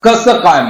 कसं काय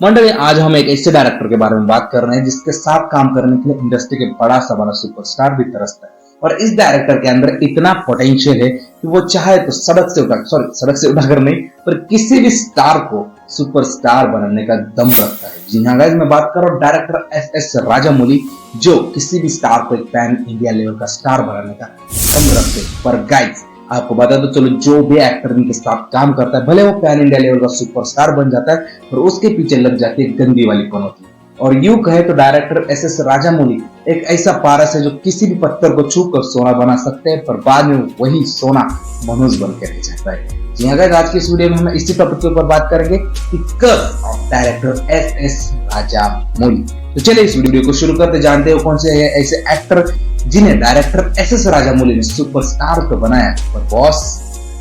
मंडळी आज हम एक ऐसे डायरेक्टर के बारे में बात कर रहे हैं जिसके साथ काम करने के लिए इंडस्ट्री के बड़ा सा बड़ा सुपरस्टार भी तरसता है। और इस डायरेक्टर के अंदर इतना पोटेंशियल है कि वो चाहे तो सड़क से उठाकर नहीं, पर किसी भी स्टार को सुपरस्टार बनाने का दम रखता है। जी हाँ गाइस, मैं बात कर रहा हूँ डायरेक्टर एस राजामौली, जो किसी भी स्टार को एक पैन इंडिया लेवल का स्टार बनाने का दम रखते हैं। पर गाइस आपको बता दो, चलो जो भी एक्टर इनके साथ काम करता है, भले वो पैन इंडिया लेवल का सुपरस्टार बन जाता है, पर उसके पीछे लग जाती है गंदी वाली पनौती। और यूं कहे तो डायरेक्टर एस राजामौली एक ऐसा पारस है जो किसी भी पत्थर को छू कर सोना बना सकते हैं, पर बाद में वही सोना मनुष्य बन के रह जाता है। जी हाँ गाइस, आज की इस वीडियो में हम इसी टॉपिक के ऊपर बात करेंगे कि curse of director S Rajamouli. तो चलिए इस वीडियो को शुरू करते, जानते हो कौन से ऐसे एक्टर जिन्हें डायरेक्टर एस राजामौली ने सुपरस्टार तो बनाया, पर बॉस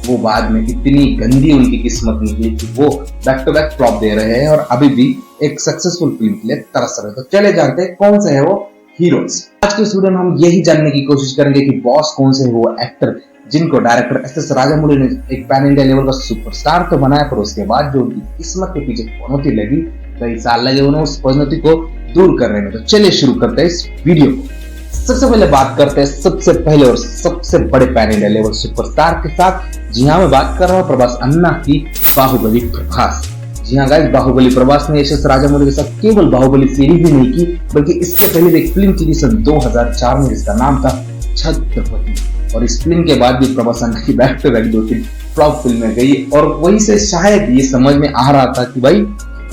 वो बाद में इतनी गंदी उनकी किस्मत निकली कि वो बैक टू बैक फ्लॉप दे रहे हैं और अभी भी एक सक्सेसफुल फिल्म के लिए तरस रहे। तो चले जानते हैं कौन से है वो हीरोज। आज के इस वीडियो में हम यही जानने की कोशिश करेंगे कि बॉस कौन से है वो एक्टर जिनको डायरेक्टर एस राजामौली ने एक पैन इंडिया लेवल का सुपरस्टार तो बनाया, पर उसके बाद जो उनकी किस्मत के पीछे पनौती लगी, कई साल लगे उन्हें उस पनौती को दूर करने में। तो चलिए शुरू करते हैं इस वीडियो को। सबसे पहले बात करते हैं सबसे पहले और सबसे बड़े पैन इंडिया लेवल सुपरस्टार के साथ। जी हाँ, मैं बात कर रहा हूँ प्रभास अन्ना की बाहुबली प्रभास। जी हाँ गाइस, बाहुबली प्रभास ने एस राजामौली के साथ केवल बाहुबली सीरीज ही नहीं की, बल्कि इससे पहले एक फिल्म की थी सन 2004 में, जिसका नाम था छत्रपति। और इस फिल्म के बाद भी प्रभास अन्ना की बैक टू बैक 2-3 फ्लॉप फिल्में गई, और वहीं से शायद ये समझ में आ रहा था कि भाई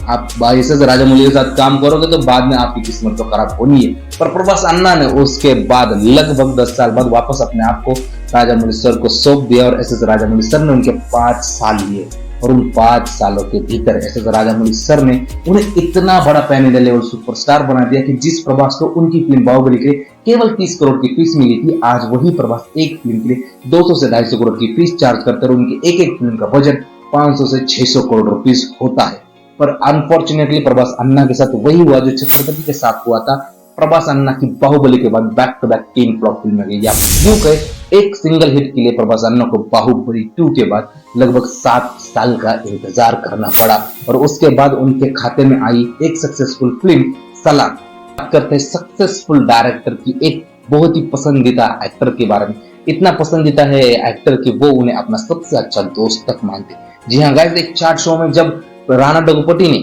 आप एस राजामौली के साथ काम करोगे तो बाद में आपकी किस्मत तो खराब होनी है। पर प्रभास अन्ना ने उसके बाद लगभग 10 साल बाद वापस अपने आप को राजामौली सर को सौंप दिया, और एस राजामौली सर ने उनके 5 साल लिए, और उन 5 सालों के भीतर एस राजामौली सर ने उन्हें इतना बड़ा पैन इंडिया लेवल सुपरस्टार बना दिया कि जिस प्रभास को उनकी फिल्म बाहुबली के केवल 30 करोड़ की फीस मिली थी, आज वही प्रभास एक फिल्म के लिए 200 से 250 करोड़ की फीस चार्ज करते, और उनकी एक फिल्म का बजट 500 से 600 करोड़ रुपीस होता है। पर अनफॉर्चुनेटली प्रभास अन्ना के साथ वही हुआ जो छत्रपति के साथ हुआ था। प्रभास अन्ना की बाहुबली के बाद बैक टू बैक 3 फ्लॉप फिल्में गई। आप यूं कहे एक सिंगल हिट के लिए प्रभास अन्ना को बाहुबली 2 के बाद लगभग 7 साल का इंतजार करना पड़ा, और उसके बाद उनके खाते में आई एक सक्सेसफुल फिल्म सलार। बात करते हैं सक्सेसफुल डायरेक्टर की एक बहुत ही पसंदीदा एक्टर के बारे में। इतना पसंदीदा है एक्टर कि वो उन्हें अपना सबसे अच्छा दोस्त तक मानते। जी हाँ गाइस, एक चार्ट शो में जब राणा डग्गुबाती ने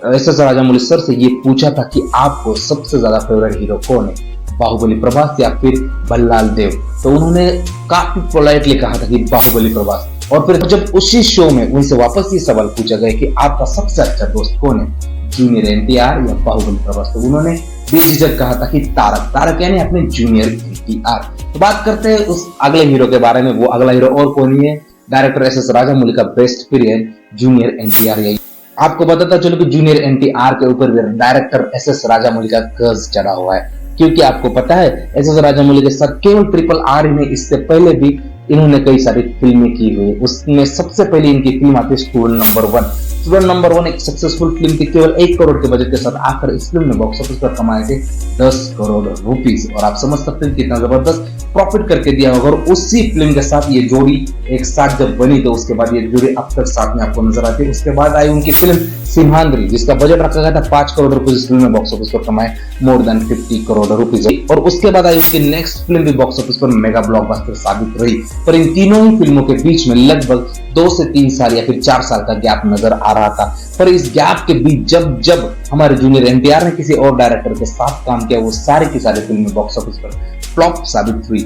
एस राजामौली सर से ये पूछा था कि आपको सबसे ज्यादा फेवरेट हीरो कौन है, बाहुबली प्रभास या फिर बल्लाल देव, तो उन्होंने काफी पोलाइटली कहा था कि बाहुबली प्रभास। और फिर जब उसी शो में उनसे वापस ये सवाल पूछा गया कि आपका सबसे अच्छा दोस्त कौन है, जूनियर एनटीआर या बाहुबली प्रभास, तो उन्होंने बेझिझक कहा था कि तारक यानी अपने जूनियर एनटीआर। तो बात करते हैं उस अगले हीरो के बारे में। वो अगला हीरो और कौन ही है, डायरेक्टर एस राजामौली का बेस्ट पीरियड जूनियर एनटीआर। यही आपको बताता चलो कि जूनियर एनटीआर के ऊपर भी डायरेक्टर एस राजामौली का कर्ज चढ़ा हुआ है, क्योंकि आपको पता है एस राजामौली के साथ केवल RRR ही नहीं, इससे पहले भी इन्होंने कई सारी फिल्में की हुई। उसमें सबसे पहले इनकी फिल्म आती है स्टूडेंट नंबर 1। स्टूडेंट नंबर 1 एक सक्सेसफुल फिल्म थी, केवल 1 करोड़ के बजट के साथ आकर इस फिल्म ने बॉक्स ऑफिस पर कमाए थे 10 करोड़ रुपीस, और आप समझ सकते हैं कितना जबरदस्त प्रॉफिट करके दिया होगा। और उसी फिल्म के साथ ये जोड़ी एक साथ जब बनी, तो उसके बाद ये जोड़ी अब तक साथ में आपको नजर आती है। उसके बाद आई उनकी फिल्म सिम्हाद्री, जिसका बजट रखा गया था 5 करोड़ रुपए, इस फिल्म में बॉक्स ऑफिस पर कमाए मोर देन 50 करोड़ रुपीस। और उसके बाद आई उनकी नेक्स्ट फिल्म भी बॉक्स ऑफिस पर मेगा ब्लॉकबस्टर साबित रही। पर इन तीनों ही फिल्मों के बीच में लगभग 2 से 3 साल या फिर 4 साल का गैप नजर आ रहा था। पर इस गैप के बीच जब हमारे जूनियर एनटीआर ने किसी और डायरेक्टर के साथ काम किया, वो सारी की सारी फिल्में बॉक्स ऑफिस पर फ्लॉप साबित हुई।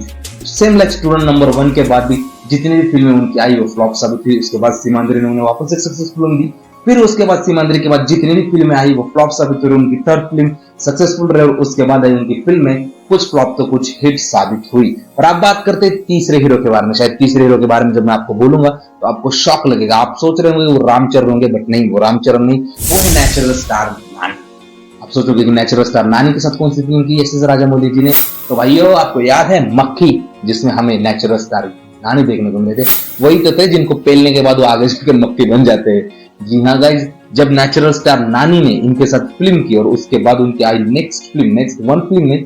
सेम लाइक स्टूडेंट नंबर 1 के बाद भी जितनी भी फिल्में उनकी आई वो फ्लॉप साबित हुई। उसके बाद सिम्हाद्री ने उन्हें वापस एक सक्सेसफुल दी। फिर उसके बाद सिम्हाद्री के बाद जितनी भी फिल्में आई वो फ्लॉप साबित हुई। उनकी 3rd फिल्म सक्सेसफुल रही, और उसके बाद आई उनकी फिल्में कुछ फ्लॉप तो कुछ हिट साबित हुई। और आप बात करते हैं तीसरे हीरो के बारे में। शायद तीसरे हीरो के बारे में जब मैं आपको बोलूंगा तो आपको शॉक लगेगा। आप सोच रहे होंगे वो रामचरण होंगे, बट नहीं, वो रामचरण नहीं, वो है नेचुरल स्टार नानी। आप सोचोगे कि नेचुरल स्टार नानी के साथ कौन सी फिल्म की एस राजामौली जी ने, तो भाइयों आपको याद है मक्खी, जिसमें हमें नेचुरल स्टार नानी देखने को मिले थे। वही तो थे जिनको पेलने के बाद वो आगे जाकर मक्खी बन जाते हैं। जी हाँ गाइज, जब नेचुरल स्टार नानी ने इनके साथ फिल्म की और उसके बाद उनकी आई नेक्स्ट 1 फिल्म में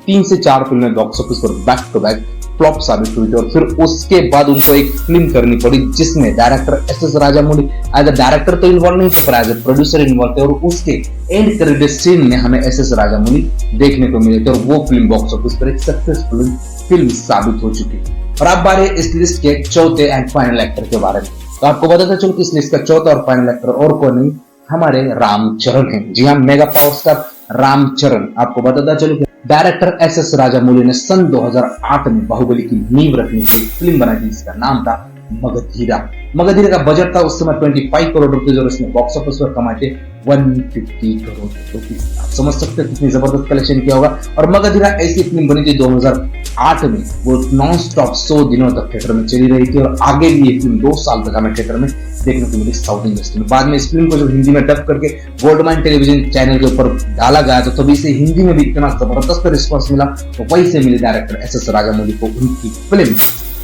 3 से 4 फिल्में बॉक्स ऑफिस पर बैक टू बैक फ्लॉप साबित हुई थी और फिर उसके बाद उनको एक फिल्म करनी पड़ी जिसमें director S Rajamouli as a director तो इन्वॉल्व नहीं थे पर एज अ प्रोड्यूसर इन्वॉल्व थे और उसके एंड क्रेडिट सीन में हमें एस राजामौली देखने को मिले थे और वो फिल्म बॉक्स ऑफिस पर एक सक्सेसफुल फिल्म साबित हो चुकी है। और अब बात है इस लिस्ट के चौथे एंड फाइनल एक्टर के बारे में। तो आपको बताता चलो कि इस लिस्ट का चौथा और फाइनल एक्टर और कौन नहीं, हमारे रामचरण हैं। जी हाँ, मेगा पावर स्टार रामचरण। आपको बताता चलो कि डायरेक्टर एस राजामौली ने सन 2008 में बाहुबली की नींव रखने की फिल्म बनाई थी जिसका नाम था मगधीरा। मगधीरा का बजट था उस समय 25 करोड़ रुपए और इसने बॉक्स ऑफिस पर कमाए थे 150 करोड़ रुपए। आप समझ सकते हैं कितनी जबरदस्त कलेक्शन किया होगा। और मगधीरा ऐसी फिल्म बनी थी 2008 में, वो नॉन स्टॉप 100 दिनों तक थिएटर में चली रही थी और आगे भी ये फिल्म 2 साल तक हमें थिएटर में देखने को मिली साउथ इंडस्ट्री में। बाद में इस फिल्म को जब हिंदी में डब करके गोल्डमाइन टेलीविजन चैनल के ऊपर डाला गया तो तभी से हिंदी में भी इतना जबरदस्त रिस्पॉन्स मिला, तो वही से मिली डायरेक्टर एस राजामौली को उनकी फिल्म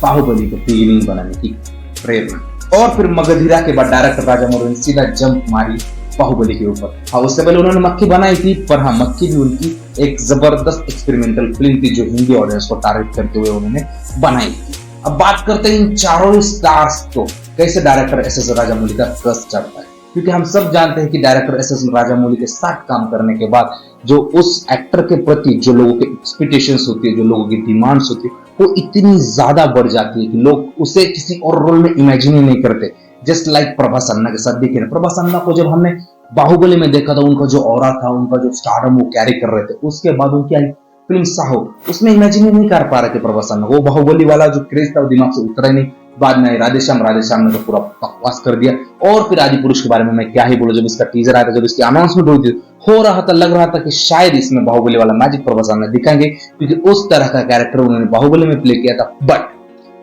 बाहुबली को बिगिनिंग बनाने की प्रेरणा। और फिर मगधीरा के बाद डायरेक्टर राजामौली ने सीधा जंप मारी बाहुबली के ऊपर। हाँ, उससे पहले उन्होंने मक्खी बनाई थी, पर हाँ मक्खी भी उनकी एक जबरदस्त एक्सपेरिमेंटल फिल्म थी जो हिंदी ऑडियंस को टारगेट करते हुए उन्होंने बनाई थी। अब बात करते हैं इन चारों स्टार्स को कैसे डायरेक्टर एस राजामौली का क्रश चढ़ता है, क्योंकि हम सब जानते हैं कि डायरेक्टर एस राजामौली के साथ काम करने के बाद जो उस एक्टर के प्रति जो लोगों की एक्सपेक्टेशंस होती है, जो लोगों की डिमांड्स होती है, वो इतनी ज्यादा बढ़ जाती है कि लोग उसे किसी और रोल में इमेजिन ही नहीं करते। जस्ट लाइक प्रभास अन्ना के साथ देखे, प्रभास अन्ना को जब हमने बाहुबली में देखा था, उनका जो ऑरा था, उनका जो स्टारडम वो कैरी कर रहे थे, उसके बाद उनकी आई फिल्म साहो, उसमें इमेजिन नहीं कर पा रहे थे प्रभास अन्ना। वो बाहुबली वाला जो क्रेज था वो दिमाग से उतरा नहीं। बाद में राधेश्याम ने तो पूरा बकवास कर दिया। और फिर आदि पुरुष के बारे में मैं क्या ही बोलूं, जब इसका टीजर आया था, जब इसकी अनाउंसमेंट हुई थी, हो रहा था, लग रहा था कि शायद इसमें बाहुबली वाला मैजिक प्रभास अन्ना दिखाएंगे, क्योंकि उस तरह का कैरेक्टर उन्होंने बाहुबली में प्ले किया था, बट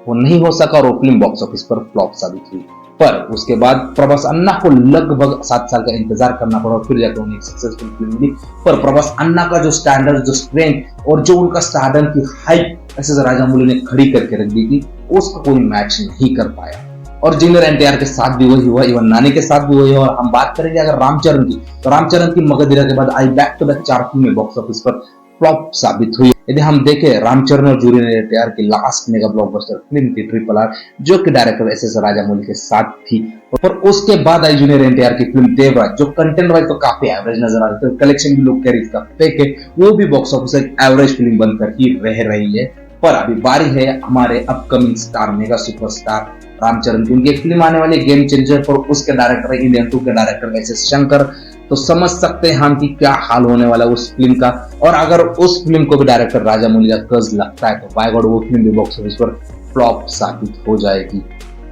वो नहीं हो सका और वो फिल्म बॉक्स ऑफिस पर फ्लॉप साबित हुई। पर उसके बाद प्रभास अन्ना को लगभग 7 साल का इंतजार करना पड़ा और फिर जाकर उन्हें एक सक्सेसफुल फिल्म मिली। पर प्रभास अन्ना का जो स्टैंडर्ड, जो स्ट्रेंथ और जो उनका स्टारडम की हाइप एस राजामौली ने खड़ी करके रख दी थी, उसको कोई मैच नहीं कर पाया। और जूनियर एनटीआर के साथ भी वही हुआ, इवन नानी के साथ भी वही हुआ। और हम बात करेंगे अगर रामचरण की, तो रामचरण की मगधीरा के बाद आई बैक टू बैक 4 फिल्में बॉक्स ऑफिस पर फ्लॉप साबित हुई। यदि हम देखें रामचरण और जूनियर एनटीआर की लास्ट मेगा ब्लॉकबस्टर फिल्म थी RRR, जो कि डायरेक्टर एस राजामौली के साथ थी। और उसके बाद आई जूनियर एनटीआर की फिल्म देवराज, जो कंटेंट वाइज तो काफी एवरेज नजर आ रही थी, कलेक्शन भी लोग कह रहे इसका फेक है, वो भी बॉक्स ऑफिस एक एवरेज फिल्म बनकर ही रह रही है। पर अभी बारी है हमारे upcoming star, mega superstar Ramcharan की। उनकी एक फिल्म आने वाली गेम चेंजर, पर उसके डायरेक्टर इंडियन 2 के डायरेक्टर एस शंकर। तो समझ सकते हैं हम कि क्या हाल होने वाला है उस फिल्म का। और अगर उस फिल्म को भी डायरेक्टर राजामौली का कर्ज लगता है तो बाय गॉड वो फिल्म भी बॉक्स ऑफिस पर फ्लॉप साबित हो जाएगी।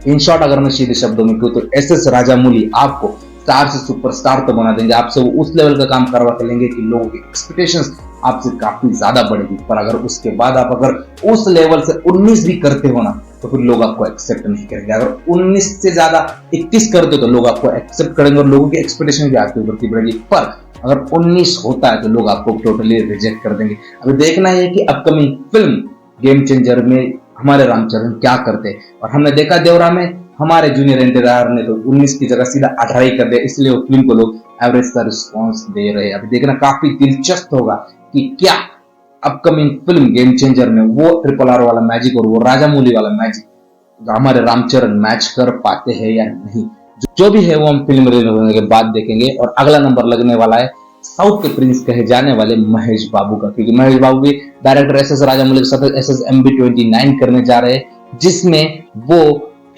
इन शॉर्ट अगर मैं सीधे शब्दों में कहूं तो एस राजामौली आपको स्टार से सुपरस्टार तो बना देंगे, आपसे वो उस लेवल का काम करवा के लेंगे कि लोगों की एक्सपेक्टेशंस आपसे काफी ज्यादा बढ़ेगी। पर अगर उसके बाद आप अगर उस लेवल से 19 भी करते हो ना, तो फिर लोग आपको एक्सेप्ट नहीं करेंगे। अगर 19 से ज्यादा 21 करते हो तो लोग आपको एक्सेप्ट करेंगे और लोगों की एक्सपेक्टेशन भी आपके ऊपर की बढ़ेगी। पर अगर 19 होता है तो लोग आपको टोटली रिजेक्ट कर देंगे। अभी देखना है कि अपकमिंग फिल्म गेम चेंजर में हमारे रामचरण क्या करते हैं। और हमने देखा देवरा में हमारे जूनियर एनटीआर ने तो 19 की जगह सीधा 18 ही कर दिया, इसलिए वो फिल्म को लोग एवरेज का रिस्पॉन्स दे रहे हैं। अभी देखना काफी दिलचस्प होगा कि क्या अपकमिंग फिल्म गेम चेंजर में वो RRR वाला मैजिक और वो राजामौली वाला मैजिक हमारे रामचरण मैच कर पाते हैं या नहीं। जो भी है वो हम फिल्म रिलीज होने के बाद देखेंगे। और अगला नंबर लगने वाला है साउथ के प्रिंस कहे जाने वाले महेश बाबू का, क्योंकि महेश बाबू भी डायरेक्टर एस राजामौली के साथ SSMB29 करने जा रहे हैं, जिसमें वो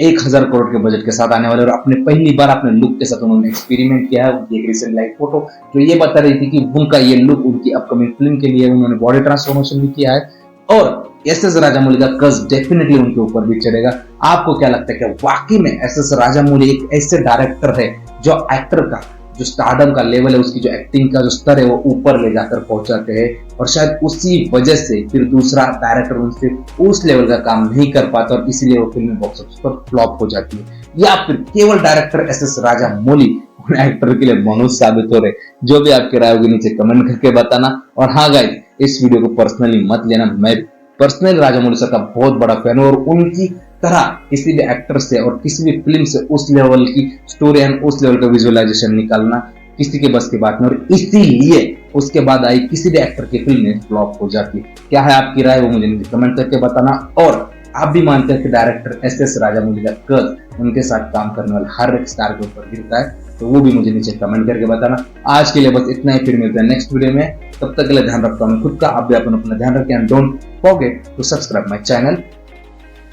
1000 करोड़ के बजट के साथ आने वाले। और अपने पहली बार अपने लुक के साथ उन्होंने एक्सपेरिमेंट किया है। उनकी एक रिसेंट लाइव फोटो जो ये बता रही थी कि उनका ये लुक उनकी अपकमिंग फिल्म के लिए उन्होंने बॉडी ट्रांसफॉर्मेशन भी किया है। और एस राजामौली का कर्ज डेफिनेटली उनके ऊपर भी चढ़ेगा। आपको क्या लगता है कि वाकई में एस राजामौली एक ऐसे डायरेक्टर है जो एक्टर का जो स्टारडम का लेवल है, उसकी जो एक्टिंग का जो स्तर है वो ऊपर ले जाकर पहुंचाते हैं, और शायद उसी वजह से फिर दूसरा डायरेक्टर उनसे उस लेवल का काम नहीं कर पाता और इसीलिए वो फिल्म बॉक्स ऑफिस पर फ्लॉप हो जाती है। या फिर केवल डायरेक्टर एस राजामौली उन एक्टर के लिए मनुष्य साबित हो रहे। जो भी आपकी राय होगी नीचे कमेंट करके बताना। और हाँ गाइस, इस वीडियो को पर्सनली मत लेना, मैं पर्सनली राजामौली सर का बहुत बड़ा फैन हूं और उनकी तरह किसी भी एक्टर से और किसी भी फिल्म से उस लेवल की स्टोरी एंड उस लेवल का विजुअलाइजेशन निकालना किसी के बस की बात नहीं। और इसीलिए उसके बाद आई किसी भी एक्टर की फिल्म फ्लॉप हो जाती है। क्या है आपकी राय, वो मुझे नीचे कमेंट करके बताना। और आप भी मानते हैं कि डायरेक्टर एस राजामौली का कर्ज उनके साथ काम करने वाले हर एक स्टार के ऊपर गिरता है, तो वो भी मुझे नीचे कमेंट करके बताना। आज के लिए बस इतना ही, फिर मिलते हैं नेक्स्ट वीडियो में। तब तक के लिए ध्यान रखता हूँ खुद का, आप भी अपना ध्यान रखें and don't forget to subscribe my channel